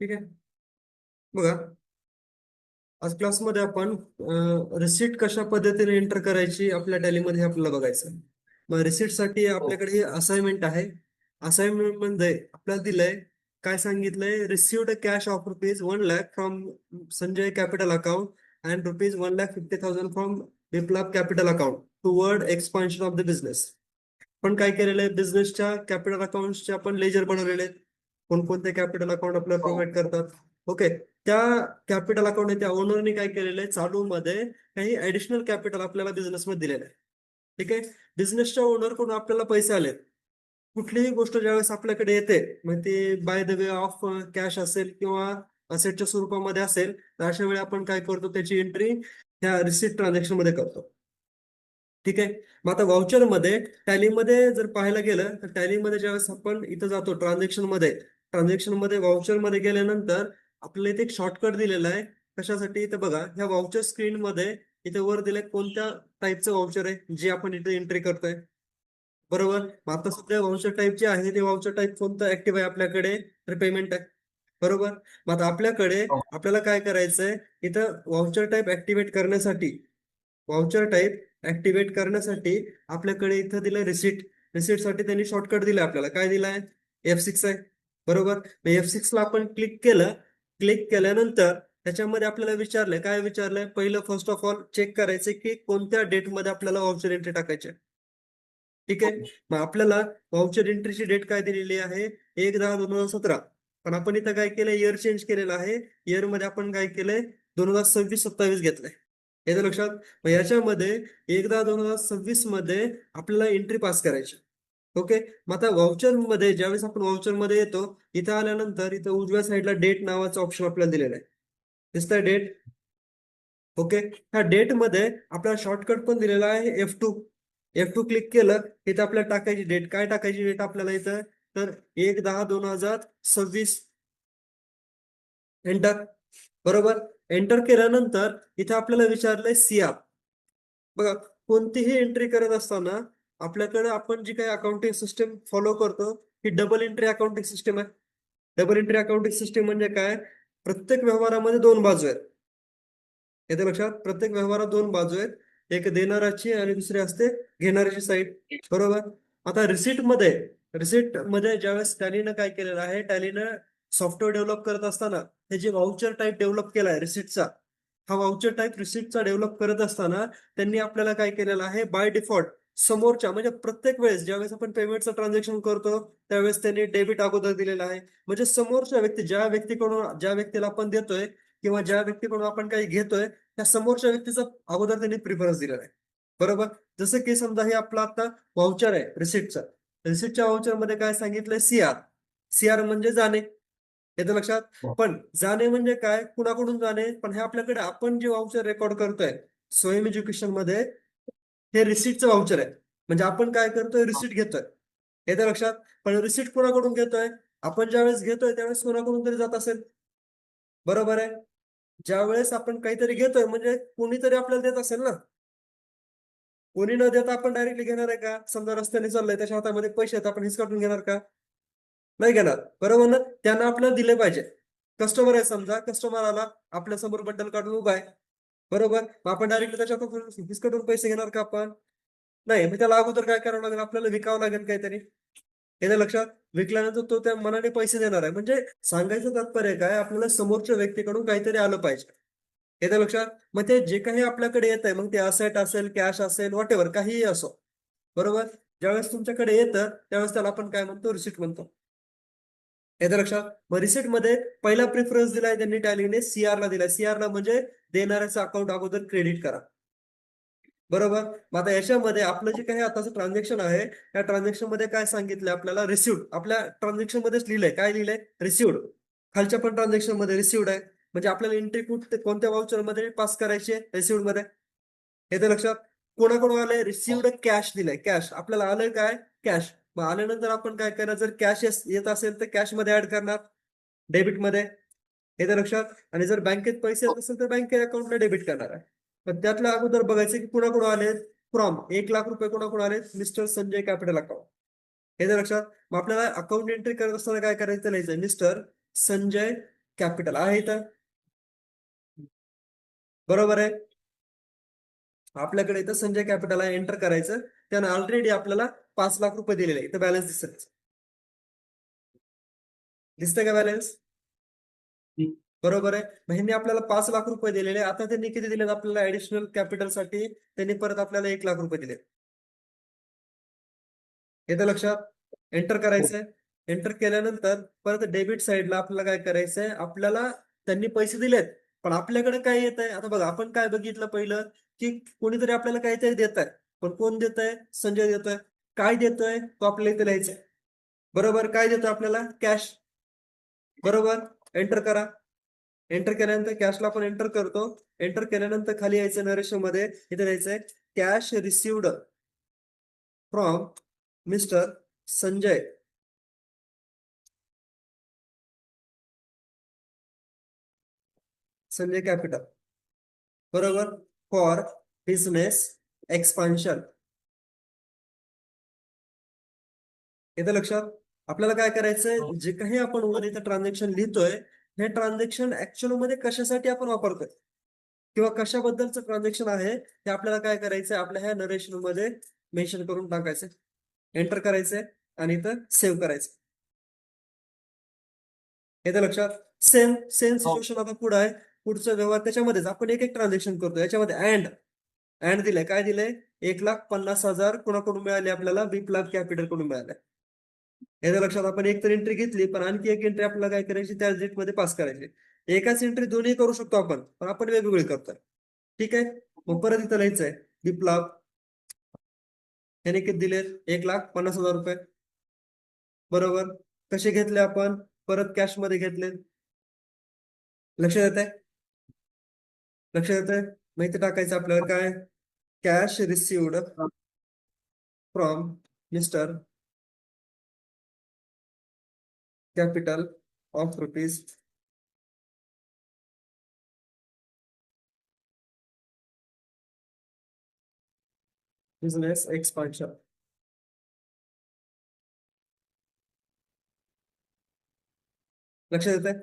ठीक आहे. बघा, आज क्लासमध्ये आपण रिसिट कशा पद्धतीने एंटर करायची आपल्या टॅलीमध्ये आपल्याला बघायचं. मग रिसिटसाठी हो. आपल्याकडे असाइनमेंट आहे. असाइनमेंट मध्ये आपल्याला दिलंय, काय सांगितलंय, received cash of ₹1,00,000 from Sanjay capital account and ₹1,50,000 from Viplav capital account toward expansion of the business. पण काय केलेलं आहे, बिझनेसच्या कॅपिटल अकाउंटचे आपण लेजर बनवलेले आहेत. कोणकोणते कॅपिटल अकाउंट आपल्याला हो. प्रोव्हाइड करतात. ओके. त्या कॅपिटल अकाउंट त्या ओनरने काय केलेलं आहे, चालू मध्ये काही ऍडिशनल कॅपिटल आपल्याला बिझनेस मध्ये दिलेलं आहे. ठीक आहे. बिझनेसच्या ओनर कडून आपल्याला पैसे आलेत. कुठलीही गोष्ट ज्यावेळेस आपल्याकडे येते, मग ते by the way of cash असेल किंवा असेटच्या स्वरूपामध्ये असेल, तर अशा वेळी आपण काय करतो, त्याची एंट्री त्या रिसिट ट्रान्झॅक्शन मध्ये करतो. ठीक आहे. मग आता व्हाउचर मध्ये, टॅलीमध्ये जर पाहायला गेलं तर टॅलीमध्ये ज्यावेळेस आपण इथं जातो ट्रान्झॅक्शन मध्ये व्हाउचर मध्ये गेल्यानंतर आपल्याला इथे एक शॉर्टकट दिलेला आहे. कशासाठी? इथं बघा, ह्या व्हाउचर स्क्रीन मध्ये इथे वर दिलंय कोणत्या टाईपचं व्हाउचर आहे जे आपण इथे एंट्री करतोय. बरोबर. मग आता सध्या व्हाउचर टाईप जे आहे ते व्हाउचर टाईप कोणतं ऍक्टिव्ह आहे आपल्याकडे, तर पेमेंट आहे. बरोबर. मग आता आपल्याकडे हो. आपल्याला काय करायचंय, इथं व्हाउचर टाईप ऍक्टिव्हेट करण्यासाठी आपल्याकडे इथं दिलंय रिसिट. रिसिट साठी त्यांनी शॉर्टकट दिलाय आपल्याला. काय दिलाय? F6 आहे. बरोबर. F6 ला आपण क्लिक केलं. क्लिक केल्यानंतर त्याच्यामध्ये आपल्याला विचारलंय, काय विचारलंय, पहिलं फर्स्ट ऑफ ऑल चेक करायचं की कोणत्या डेट मध्ये आपल्याला व्हाउचर एंट्री टाकायची आहे. ठीक आहे. मग आपल्याला व्हाउचर एंट्रीची डेट काय दिलेली आहे, 1/10/2017. पण आपण इथं काय केलंय, इयर चेंज केलेलं आहे. इयर मध्ये आपण काय केलंय, 2026-27 घेतलंय. येतं लक्षात? मग याच्यामध्ये 1/10/2026 मध्ये आपल्याला एंट्री पास करायची. ओके. मग आता व्हाउचर मध्ये ज्यावेळेस आपण व्हाउचर मध्ये येतो, इथं आल्यानंतर इथं उजव्या साईडला डेट नावाचा ऑप्शन आपल्याला दिलेला आहे. दिसतंय डेट? ओके. ह्या डेट मध्ये आपला शॉर्टकट पण दिलेला आहे F2. F2 क्लिक केलं, इथं आपल्याला टाकायची डेट. काय टाकायची डेट आपल्याला इथं, तर 1/10/2026. एंटर. बरोबर. एंटर केल्यानंतर इथे आपल्याला विचारलंय सीआर. बघा, कोणतीही एंट्री करत असताना आपल्याकडे आपण जी काही अकाउंटिंग सिस्टम फॉलो करतो, ही डबल एंट्री अकाउंटिंग सिस्टम आहे. डबल एंट्री अकाउंटिंग सिस्टम म्हणजे काय? प्रत्येक व्यवहारामध्ये दोन बाजू आहेत. येते लक्षात? प्रत्येक व्यवहारात दोन बाजू आहेत, एक देणाराची आणि दुसरी असते घेणाऱ्याची साईड. बरोबर. आता रिसिट मध्ये ज्यावेळेस टॅलीनं काय केलेलं आहे, टॅलीनं सॉफ्टवेअर डेव्हलप करत असताना हे जे व्हाउचर टाईप डेव्हलप केलाय रिसिटचा, हा व्हाउचर टाईप रिसिटचा डेव्हलप करत असताना त्यांनी आपल्याला काय केलेलं आहे, बाय डिफॉल्ट समोरच्या म्हणजे प्रत्येक वेळेस ज्यावेळेस आपण पेमेंटचं ट्रान्झॅक्शन करतो त्यावेळेस त्यांनी डेबिट अगोदर दिलेला आहे. म्हणजे समोरच्या व्यक्ती, ज्या व्यक्तीला आपण देतोय किंवा ज्या व्यक्तीकडून आपण काही घेतोय, त्या समोरच्या व्यक्तीचा अगोदर त्यांनी प्रिफरन्स दिलेला आहे. बरोबर. जसं की समजा हे आपलं आता व्हाउचर आहे रिसिटचं. रिसिटच्या व्हाउचर मध्ये काय सांगितलंय, सीआर. सीआर म्हणजे जाणे. येतं लक्षात? हो. पण जाणे म्हणजे काय, कुणाकडून जाणे, पण हे आपल्याकडे आपण जे व्हाउचर रेकॉर्ड करतोय स्वयं एज्युकेशन मध्ये, हे रिसिटचं व्हाउचर आहे. म्हणजे आपण काय करतोय, रिसिट घेतोय. येतं लक्षात? पण रिसिट कोणाकडून घेतोय, आपण ज्यावेळेस घेतोय त्यावेळेस कोणाकडून तरी जात असेल. बरोबर आहे. ज्यावेळेस आपण काहीतरी घेतोय म्हणजे कोणीतरी आपल्याला देत असेल ना. कोणी न देता आपण डायरेक्टली घेणार आहे का? समजा रस्त्याने चाललंय, त्याच्या हातामध्ये पैसे आहेत, आपण हिसकाटून घेणार का? नाही घेणार. बरोबर ना. त्यांना आपल्याला दिले पाहिजे. कस्टमर आहे, समजा कस्टमर आला आपल्या समोर बंडल काढून उभा आहे. बरोबर. मग आपण डायरेक्टली त्याच्याकडून हिसकाटून पैसे घेणार का आपण? नाही. मग त्याला अगोदर काय करावं लागेल, आपल्याला विकावं लागेल काहीतरी. येतं लक्षात? विकल्यानंतर तो त्या मनाने पैसे देणार आहे. म्हणजे सांगायचं तात्पर्य काय, आपल्याला समोरच्या व्यक्तीकडून काहीतरी आलं पाहिजे. येतं लक्षात? मग ते जे काही आपल्याकडे येत आहे, मग ते असेट असेल, कॅश असेल, व्हॉट एव्हर काहीही असो. बरोबर. ज्यावेळेस तुमच्याकडे येतं त्यावेळेस त्याला आपण काय म्हणतो, रिसिट म्हणतो. येतं लक्षात? मग रिसिट मध्ये पहिला प्रिफरन्स दिलाय त्यांनी टॅलीने, सीआर ला दिलाय. सीआर ला म्हणजे देणाऱ्याचं अकाउंट अगोदर क्रेडिट करा. बरोबर. मग आता याच्यामध्ये आपलं जे काही आताचं ट्रान्झॅक्शन आहे, त्या ट्रान्झॅक्शन मध्ये काय सांगितलं आपल्याला, रिसिव्ड. आपल्या ट्रान्झॅक्शन मध्येच लिहिलंय, काय लिहिलंय, रिसिव्ड. खालच्या पण ट्रान्झॅक्शन मध्ये रिसिव्ड आहे. म्हणजे आपल्याला एंट्री कोणत्या व्हाउचर मध्ये पास करायची आहे, रिसिव्ड मध्ये. येतं लक्षात? कोणाकडून आलंय, रिसिव्ड कॅश दिलंय. कॅश आपल्याला आलंय काय, कॅश. मग आल्यानंतर आपण काय करणार, जर कॅश येत असेल तर कॅश मध्ये ऍड करणार, डेबिट मध्ये. येतं लक्षात? आणि जर बँकेत पैसे येत असेल तर बँकेत अकाउंटला डेबिट करणार आहे. पण त्यातल्या अगोदर बघायचं की कुणाकडून आले, फ्रॉम 1,00,000 रुपये कोणाकडून आले, मिस्टर संजय कॅपिटल अकाउंट. येतं लक्षात? मग आपल्याला अकाउंट एंट्री करत असताना काय करायचं, लिहायचं मिस्टर संजय कॅपिटल आहे इथं, बरोबर आहे. आपल्याकडे इथं संजय कॅपिटल आहे, एंटर करायचं. त्यानं ऑलरेडी आपल्याला 5 लाख रुपये दिलेले आहे. इथं बॅलन्स दिसत, दिसतंय का बॅलन्स? बरोबर आहे. मग ह्यांनी आपल्याला 5 लाख रुपये दिलेले. आता त्यांनी किती दिलेत आपल्याला ऍडिशनल कॅपिटल साठी? त्यांनी परत आपल्याला 1 लाख रुपये दिले. येतं लक्षात? एंटर करायचंय. एंटर केल्यानंतर परत डेबिट साईडला आपल्याला काय करायचंय, आपल्याला त्यांनी पैसे दिलेत, पण आपल्याकडे काय येत आहे आता बघा. आपण काय बघितलं पहिलं, की कोणीतरी आपल्याला काहीतरी देत आहे, पण कोण देत आहे? संजय देतोय. काय देतोय तो आपल्याला इथे लिहायचंय. बरोबर, काय देतो आपल्याला? कॅश. बरोबर, एंटर करा. एंटर केल्यानंतर कॅशला आपण एंटर करतो. एंटर केल्यानंतर खाली यायचं नरेशन मध्ये, इथे लिहायचंय cash received from mister Sanjay Sanjay capital, बरोबर, फॉर बिझनेस एक्सपान्शन. येतं लक्षात? आपल्याला काय करायचंय, जे काही आपण वर इथं ट्रान्झॅक्शन लिहितोय, हे ट्रान्झॅक्शन ऍक्च्युअल मध्ये कशासाठी आपण वापरतोय किंवा कशाबद्दलचं ट्रान्झॅक्शन आहे, ते आपल्याला काय करायचंय, आपल्या ह्या नरेशन मध्ये मेन्शन करून टाकायचंय. एंटर करायचंय आणि इथं सेव्ह करायचं. येतं लक्षात? सेम सेम सिच्युएशन आता पुढे आहे. पुढचा व्यवहार त्याच्यामध्येच आपण एक एक ट्रान्झॅक्शन करतो. याच्यामध्ये अँड दिलंय. काय दिलंय? 1,50,000 कोणाकडून मिळाले आपल्याला? बिप्लब कॅपिटल कडून मिळाले. याच्या लक्षात? आपण एक तर एंट्री घेतली, पण आणखी एक एंट्री आपल्याला काय करायची, त्या डेट मध्ये पास करायची. एकाच एंट्री दोन्ही करू शकतो आपण, पण आपण वेगवेगळी करतोय. ठीक आहे. मग परत इथं लिहायचंय बिप्लब, याने किती दिले? 1,50,000 रुपये. बरोबर. कसे घेतले आपण? परत कॅश मध्ये घेतले. लक्षात येत आहे? लक्षात येत आहे? मग इथे टाकायचं आपल्याला काय? Cash received from mister capital of rupees business expansion. लक्षात येत आहे?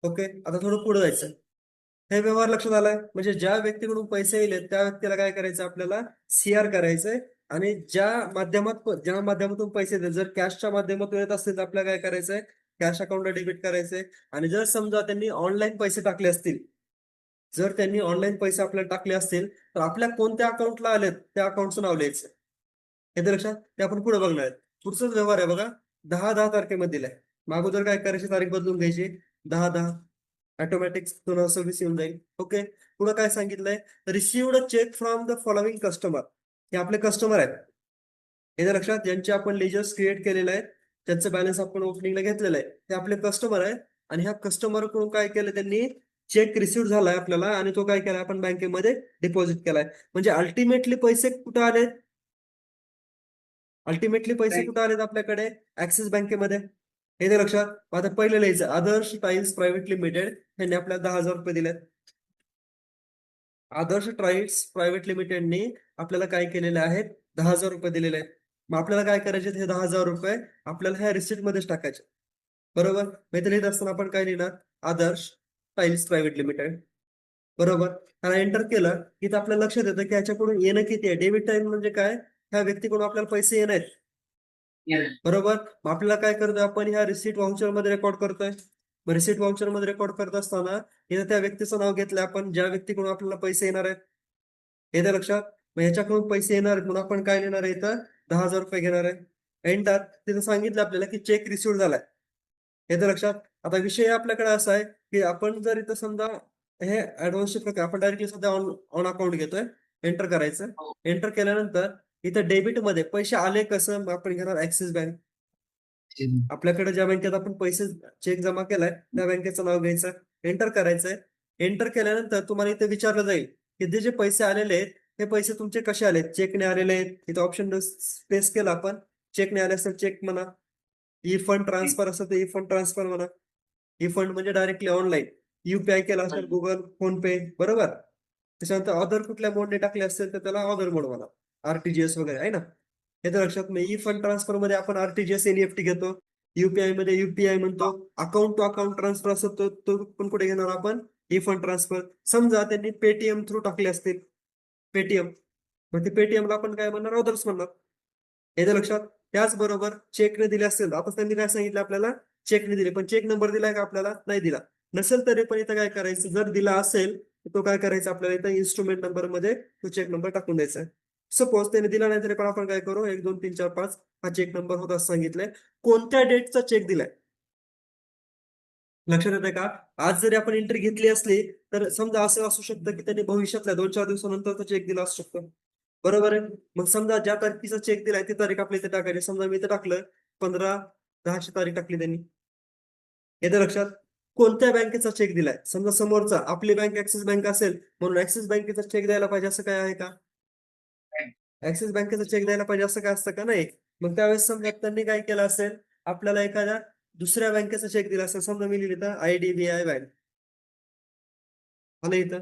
ओके. आता थोडं पुढे जायचं. हे व्यवहार लक्षात आलाय? म्हणजे ज्या व्यक्तीकडून पैसे येले त्या व्यक्तीला काय करायचं, आपल्याला सीआर करायचंय. आणि ज्या माध्यमातून पैसे येतील, जर कॅशच्या माध्यमातून येत असतील तर आपल्याला काय करायचंय, कॅश अकाउंटला डेबिट करायचंय. आणि जर समजा त्यांनी ऑनलाईन पैसे टाकले असतील, जर त्यांनी ऑनलाईन पैसे आपल्याला टाकले असतील, तर आपल्या कोणत्या अकाउंटला आलेत त्या अकाउंटचं नाव लिहायचं. येते लक्षात? ते आपण पुढे बघणार आहेत. पुढचाच व्यवहार आहे बघा. 10-10 तारखेमध्ये दिलाय. मग अगोदर काय करायची, तारीख बदलून घ्यायची. 10-10 ऑटोमॅटिक 2026 येऊन जाईल. ओके. पुढे काय सांगितलंय? Received cheque from the following customer. हे आपले कस्टमर आहेत. येते लक्षात? ज्यांचे आपण लेजर्स क्रिएट केलेले आहेत, त्यांचं बॅलन्स आपण ओपनिंगला घेतलेलं आहे, ते आपले कस्टमर आहेत. आणि ह्या कस्टमर कडून काय केलं त्यांनी, चेक रिसिव्ह झालाय आपल्याला, आणि तो काय केलाय आपण बँकेमध्ये डिपॉझिट केलाय. म्हणजे अल्टिमेटली पैसे कुठे आले? अल्टिमेटली पैसे कुठे आलेत आपल्याकडे? ऍक्सिस बँकेमध्ये. येते लक्षात? आता पहिलं लिहायचं, आदर्श टाईल्स प्रायव्हेट लिमिटेड यांनी आपल्याला 10,000 रुपये दिलेत. आदर्श टाईल्स प्रायव्हेट लिमिटेडनी आपल्याला काय केलेले आहेत? 10,000 रुपये दिलेले आहेत. मग आपल्याला काय करायचे, हे 10,000 रुपये आपल्याला ह्या रिसिप्ट मध्येच टाकायचे. बरोबर. मग इथे लिहित असताना आपण काय लिहिणार? आदर्श टाईल्स प्रायव्हेट लिमिटेड. बरोबर. आणि एंटर केलं की तर आपल्या लक्षात येतं की ह्याच्याकडून येणं किती आहे. डेबिट टाईम म्हणजे काय? ह्या व्यक्तीकडून आपल्याला पैसे येणार आहेत. बरोबर. मग आपल्याला काय करतोय, आपण ह्या रिसिट व्हाउचर मध्ये रेकॉर्ड करतोय. मग रिसिट व्हाउचर मध्ये रेकॉर्ड करत असताना इथं त्या व्यक्तीचं नाव घेतलं आपण, ज्या व्यक्तीकडून आपल्याला पैसे येणार आहेत. येत्या लक्षात? मग ह्याच्याकडून पैसे येणार आहेत म्हणून आपण काय लिहिणार आहे इथं? 10,000 रुपये घेणार आहे. एंटर. तिथं सांगितलं आपल्याला की चेक रिसिव्ह झालाय. येत्या लक्षात? आता विषय आपल्याकडे असा आहे की आपण जर इथं समजा हे ऍडव्हान्सचे प्रकार आपण डायरेक्टली सध्या ऑन अकाउंट घेतोय. एंटर करायचं. एंटर केल्यानंतर इथं डेबिट मध्ये पैसे आले कसं, मग आपण घेणार ऍक्सिस बँक. आपल्याकडे ज्या बँकेत आपण पैसे चेक जमा केलाय त्या बँकेचं नाव घ्यायचं. एंटर करायचंय. एंटर केल्यानंतर तुम्हाला इथे विचारलं जाईल की ते जे पैसे आलेले आहेत, हे पैसे तुमचे कसे आलेत? चेकने आलेले आहेत. इथे ऑप्शन स्पेस केला आपण. चेकने आले असेल चेक म्हणा, ई फंड ट्रान्सफर असेल तर ई फंड ट्रान्सफर म्हणा. ई फंड म्हणजे डायरेक्टली ऑनलाईन. युपीआय केला असेल गुगल, फोन पे, बरोबर. त्याच्यानंतर अदर कुठल्या मोडने टाकले असतील तर त्याला अदर मोड म्हणा. आरटीजीएस वगैरे आहे ना. हे तर लक्षात. नाही, ई फंड ट्रान्सफर मध्ये आपण आरटीजीएस एनईएफटी घेतो. युपीआय मध्ये युपीआय म्हणतो, अकाउंट टू अकाउंट ट्रान्सफर असतो तो पण कुठे घेणार आपण, ई फंड ट्रान्सफर. समजा त्यांनी पेटीएम थ्रू टाकले असतील, पेटीएम, मग ते पेटीएमला आपण काय म्हणणार, ऑदर्स म्हणणार. याच्या लक्षात. त्याचबरोबर चेकने दिले असतील, आता त्यांनी काय सांगितलं आपल्याला, चेकने दिले, पण चेक नंबर दिलाय का आपल्याला, नाही दिला. नसेल तरी पण इथं काय करायचं, जर दिला असेल तर तो काय करायचा, आपल्याला इथं इन्स्ट्रुमेंट नंबर मध्ये तो चेक नंबर टाकून द्यायचा आहे. सपोज त्याने दिला नाही तरी पण आपण काय करू, 1 2 3 4 5 हा चेक नंबर होता असं सांगितलंय. कोणत्या डेटचा चेक दिलाय लक्षात येते का. आज जरी आपण एंट्री घेतली असली तर समजा असं असू शकतं की त्यांनी भविष्यातल्या 2-4 दिवसानंतरचा चेक दिला असू शकतो. बरोबर आहे. मग समजा ज्या तारखेचा चेक दिलाय ती तारीख आपल्या इथे टाकायची. समजा मी इथे टाकलं 15/10 तारीख टाकली त्यांनी. येतं लक्षात. कोणत्या बँकेचा चेक दिलाय, समजा समोरचा आपली बँक ऍक्सिस बँक असेल म्हणून ऍक्सिस बँकेचा चेक द्यायला पाहिजे असं काय आहे का, ऍक्सिस बँकेचा चेक द्यायला पाहिजे असं काय असतं का, नाही. मग त्यावेळेस समजा त्यांनी काय केलं असेल, आपल्याला एखाद्या दुसऱ्या बँकेचा चेक दिला असेल, समजा मी लिहिलं IDBI बँक आलं इथं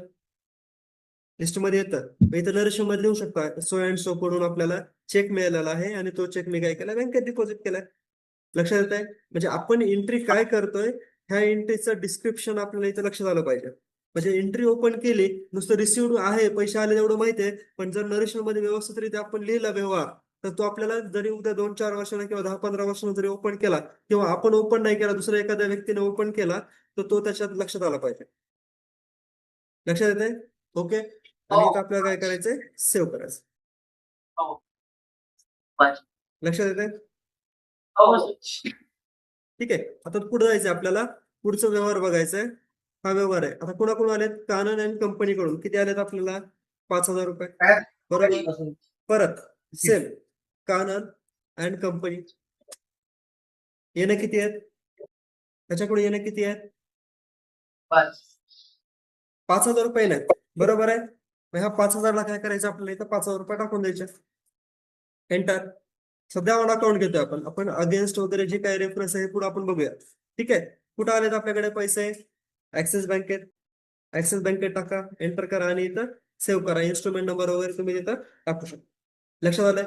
लिस्टमध्ये येतं. मग इथं नरेशन मध्ये लिहू शकता, सो अँड सो कडून आपल्याला चेक मिळालेला आहे आणि तो चेक मी काय केला, बँकेत डिपॉझिट केलाय. लक्षात येत आहे. म्हणजे आपण एंट्री काय करतोय, ह्या एंट्रीचं डिस्क्रिप्शन आपल्याला इथं लक्षात आलं पाहिजे. म्हणजे एंट्री ओपन केली, नुसतं रिसिव्ह आहे, पैसे आले एवढं माहिती आहे, पण जर नरेशन मध्ये व्यवस्थितरित्या आपण लिहिला व्यवहार, तर तो आपल्याला जरी उद्या 2-4 वर्षांना किंवा 10-15 वर्षांना जरी ओपन केला, किंवा आपण ओपन नाही केला, दुसऱ्या एखाद्या व्यक्तीने ओपन केला, तर तो त्याच्यात लक्षात आला पाहिजे. लक्षात येते. ओके. आणि इथं आपल्याला काय करायचंय, सेव्ह करायचं. लक्षात येते. ठीक आहे. आता पुढे जायचंय आपल्याला, पुढचा व्यवहार बघायचाय. हा व्यवहार आहे. आता कोणाकडून आलेत, कानन अँड कंपनीकडून. किती आलेत आपल्याला, 5,000 रुपये. बरोबर. परत सेम कानन अँड कंपनी, येणं किती आहेत, त्याच्याकडून येणं किती आहेत, 5,000 रुपये नाही. बरोबर आहे. मग ह्या 5,000 ला काय करायचं, आपल्याला इथं 5,000 रुपये टाकून द्यायचे. एंटर. सध्या ऑन अकाउंट घेतोय आपण अगेन्स्ट वगैरे जे काही रेफरन्स आहे पुढे आपण बघूया. ठीक आहे. कुठं आलेत आपल्याकडे पैसे, ऍक्सिस बँकेत. ऍक्सिस बँकेत टाका, एंटर करा आणि इथं सेव्ह करा. इन्स्ट्रुमेंट नंबर वगैरे तुम्ही इथं टाकू शकता. लक्षात आलंय,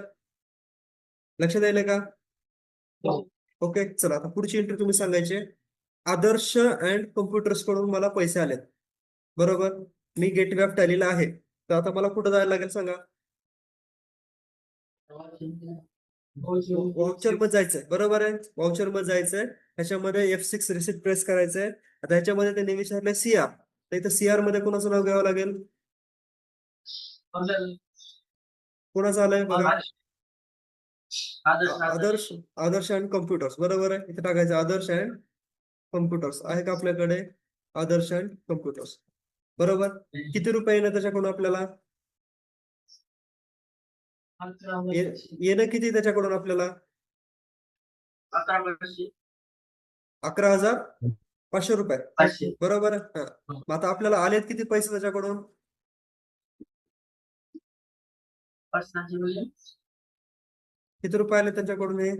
लक्षात येईल का. ओके. चला आता पुढची एंट्री तुम्ही सांगायची. आदर्श अँड कम्प्युटर्स कडून मला पैसे आलेत. बरोबर. मी गेटवे ऑफ टॅलीला आहे, तर आता मला कुठं जायला लागेल सांगा, वाउचर मध्ये जायचंय. बरोबर आहे. वाउचर मध्ये जायचंय. ह्याच्यामध्ये F6 रिसिप्ट प्रेस करायचंय. आता ह्याच्यामध्ये त्यांनी विचारलंय CR, तर इथं CR मध्ये कोणाचं नाव घ्यावं लागेल, कोणाचं आलंय बघा, आदर्श. आदर्श अँड कम्प्युटर्स. बरोबर आहे. इथे टाकायचं आदर्श अँड कम्प्युटर्स. आहे का आपल्याकडे आदर्श अँड कम्प्युटर्स. बरोबर. किती रुपये येणं त्याच्याकडून आपल्याला, येणं किती त्याच्याकडून आपल्याला, 11,500 रुपये. बरोबर आहे. हा. मग आता आपल्याला आलेत किती पैसे त्याच्याकडून, किती रुपये आले त्याच्याकडून, हे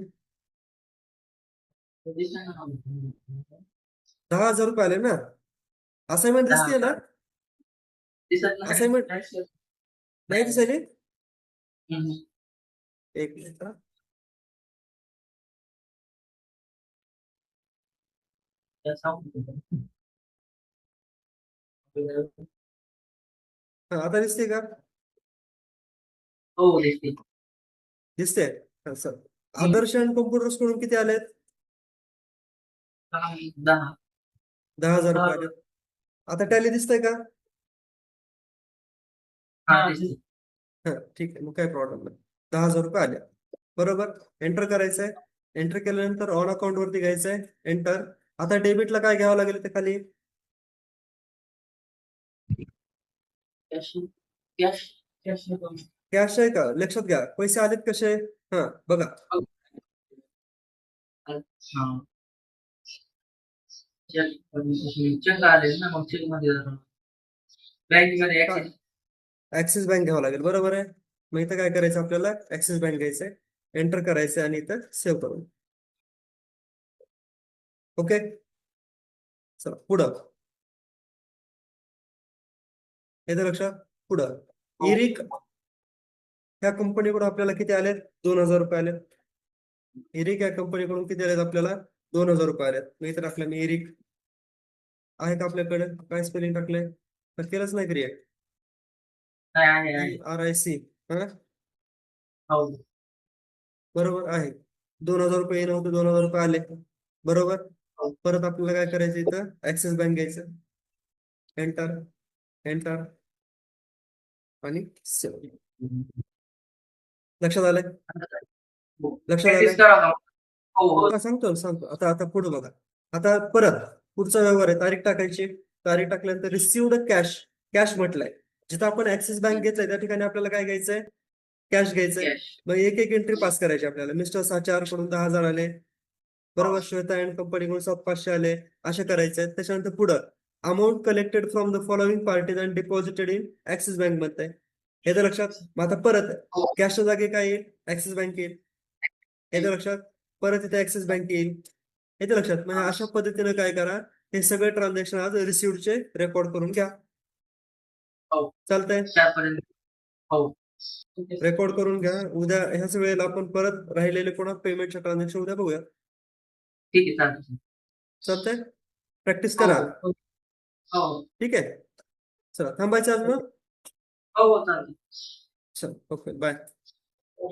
10,000 रुपये आले ना. असाइनमेंट दिसते ना, असाइनमेंट नाही दिसायली. एक मिनिट हा. हा, आता दिसते का, दिसते. हा, सर. आदर्श अँड कम्प्युटर्स कडून किती आलेत, 10,000 रुपये आले. आता टॅली दिसतंय का, हा ठीक आहे, मग काय प्रॉब्लेम नाही. 10,000 रुपये आले. बरोबर. एंटर करायचंय. एंटर केल्यानंतर ऑन अकाउंट वरती घ्यायचंय, एंटर. आता डेबिटला काय घ्यावं लागेल ते खाली, कॅश आहे का, लक्षात घ्या. पैसे आलेत कसे, हा बघा, ऍक्सिस बँक घ्यावं लागेल. बरोबर आहे. मग इथं काय करायचं आपल्याला, ऍक्सिस बँक घ्यायचंय, एंटर करायचंय आणि इथं सेव्ह करून. ओके. चला पुढं, येतं लक्षात. पुढं इरिक, ह्या कंपनीकडून आपल्याला किती आलेत, 2,000 रुपये आलेत. इरिक या कंपनीकडून किती आलेत आपल्याला, 2,000 रुपये आले. मग इथे टाकलं मी एरिक. आहे का आपल्याकडे? काय स्पेलिंग टाकलंय? तर केलंच नाही क्रिएट. आहे आहे RIC. हा, हो बरोबर आहे. 2,000 रुपये येणं होतं, 2,000 रुपये आले. बरोबर. हो. परत आपल्याला काय करायचं, इथं ऍक्सिस बँक घ्यायचं. एंटर, एंटर आणि save. लक्षात आलंय? लक्षात प्रॅक्टिस आलंय? करा का? हो हो हा, सांगतो. आता आता पुढे बघा. आता परत पुढचा व्यवहार आहे. तारीख टाकायची. तारीख टाकल्यानंतर रिसिवड कॅश. कॅश म्हटलंय. जिथं आपण ऍक्सिस बँक घेतलंय त्या ठिकाणी आपल्याला काय घ्यायचंय? कॅश घ्यायचंय. कॅश मग एक एक एंट्री पास करायची आपल्याला. मिस्टर साचार कडून 10,000 आले. बरोबर. श्वेता अँड कंपनीकडून 7,500 आले. असे करायचे. त्याच्यानंतर पुढं amount collected from the following parties and deposited in axis bank म्हणताय. हे तर लक्षात. मग आता परत हो कॅशच्या जागी काय येईल? ऍक्सिस बँक येईल. येतं लक्षात. परत इथे ऍक्सिस बँक येईल. येतं लक्षात. म्हणजे अशा पद्धतीने काय करा, हे सगळे ट्रान्झॅक्शन आज रिसिव्हचे रेकॉर्ड करून घ्या. हो चालतंय. त्यापर्यंत हो रेकॉर्ड करून घ्या. उद्या ह्याच वेळेला आपण परत राहिलेले पुन्हा पेमेंटच्या ट्रान्झॅक्शन उद्या बघूया. ठीक आहे चालतं चालतंय. प्रॅक्टिस हो करा. हो हो ठीक आहे. चला, थांबायचं आज मग. हो चालतं चल, ओके, बाय. हो